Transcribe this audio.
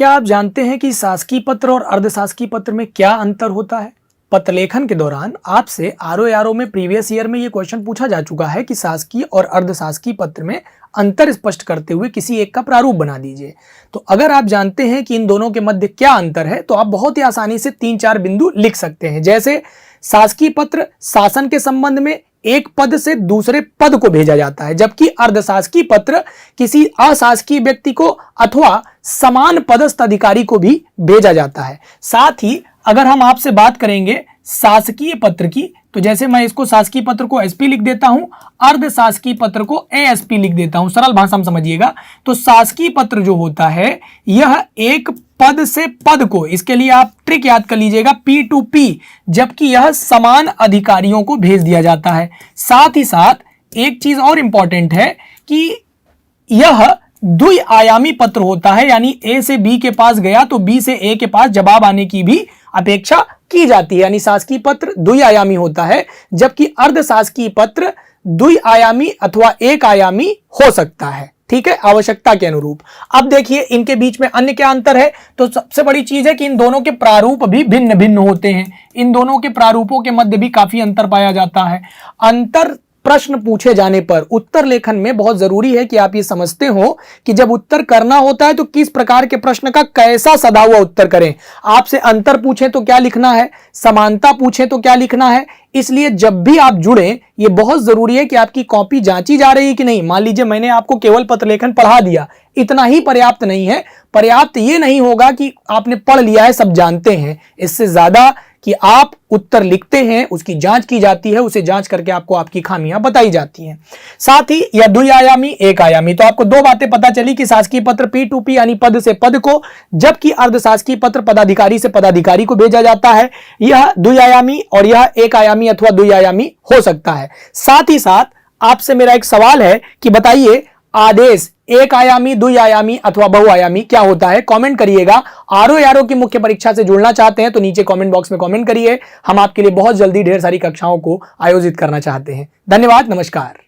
क्या आप जानते हैं कि शासकीय पत्र और अर्धशासकीय पत्र में क्या अंतर होता है? पत्र लेखन के दौरान आपसे आरओ में प्रीवियस ईयर में ये क्वेश्चन पूछा जा चुका है कि शासकीय और अर्धशासकीय पत्र में अंतर स्पष्ट करते हुए किसी एक का प्रारूप बना दीजिए। तो अगर आप जानते हैं कि इन दोनों के मध्य क्या अंतर है तो आप बहुत ही आसानी से 3-4 बिंदु लिख सकते हैं। जैसे शासकीय पत्र शासन के संबंध में एक पद से दूसरे पद को भेजा जाता है, जबकि अर्धशासकीय पत्र किसी अशासकीय व्यक्ति को अथवा समान पदस्थ अधिकारी को भी भेजा जाता है। साथ ही अगर हम आपसे बात करेंगे शासकीय पत्र की, तो जैसे मैं इसको शासकीय पत्र को एसपी लिख देता हूं, अर्धशासकीय पत्र को एएसपी लिख देता हूं, सरल भाषा में समझिएगा। तो शासकीय पत्र जो होता है यह एक पद से पद को, इसके लिए आप ट्रिक याद कर लीजिएगा, P2P, जबकि यह समान अधिकारियों को भेज दिया जाता है। साथ ही साथ एक चीज और इंपॉर्टेंट है कि यह द्विआयामी पत्र होता है, यानी ए से बी के पास गया तो बी से ए के पास जवाब आने की भी अपेक्षा की जाती है। यानी शासकीय पत्र द्विआयामी होता है, जबकि अर्धशासकीय पत्र द्विआयामी अथवा एक आयामी हो सकता है। ठीक है, आवश्यकता के अनुरूप। अब देखिए इनके बीच में अन्य क्या अंतर है। तो सबसे बड़ी चीज है कि इन दोनों के प्रारूप भी भिन्न भिन्न होते हैं। इन दोनों के प्रारूपों के मध्य भी काफी अंतर पाया जाता है। अंतर प्रश्न पूछे जाने पर उत्तर लेखन में बहुत जरूरी है कि आप ये समझते हो कि जब उत्तर करना होता है तो किस प्रकार के प्रश्न का कैसा सदा हुआ उत्तर करें। आपसे अंतर पूछे तो क्या लिखना है, समानता पूछे तो क्या लिखना है। इसलिए जब भी आप जुड़े ये बहुत जरूरी है कि आपकी कॉपी जांची जा रही है कि नहीं। मान लीजिए मैंने आपको केवल पत्र लेखन पढ़ा दिया, इतना ही पर्याप्त नहीं है। पर्याप्त ये नहीं होगा कि आपने पढ़ लिया है, सब जानते हैं। इससे ज्यादा कि आप उत्तर लिखते हैं, उसकी जांच की जाती है, उसे जांच करके आपको आपकी खामियां बताई जाती हैं। साथ ही यह द्विआयामी एक आयामी, तो आपको दो बातें पता चली कि शासकीय पत्र P2P यानी पद से पद को, जबकि अर्धशासकीय पत्र पदाधिकारी से पदाधिकारी को भेजा जाता है। यह द्विआयामी और यह एक आयामी अथवा द्विआयामी हो सकता है। साथ ही साथ आपसे मेरा एक सवाल है कि बताइए आदेश एक आयामी, द्विआयामी अथवा बहुआयामी क्या होता है? कमेंट करिएगा। आरओ की मुख्य परीक्षा से जुड़ना चाहते हैं तो नीचे कमेंट बॉक्स में कमेंट करिए। हम आपके लिए बहुत जल्दी ढेर सारी कक्षाओं को आयोजित करना चाहते हैं। धन्यवाद, नमस्कार।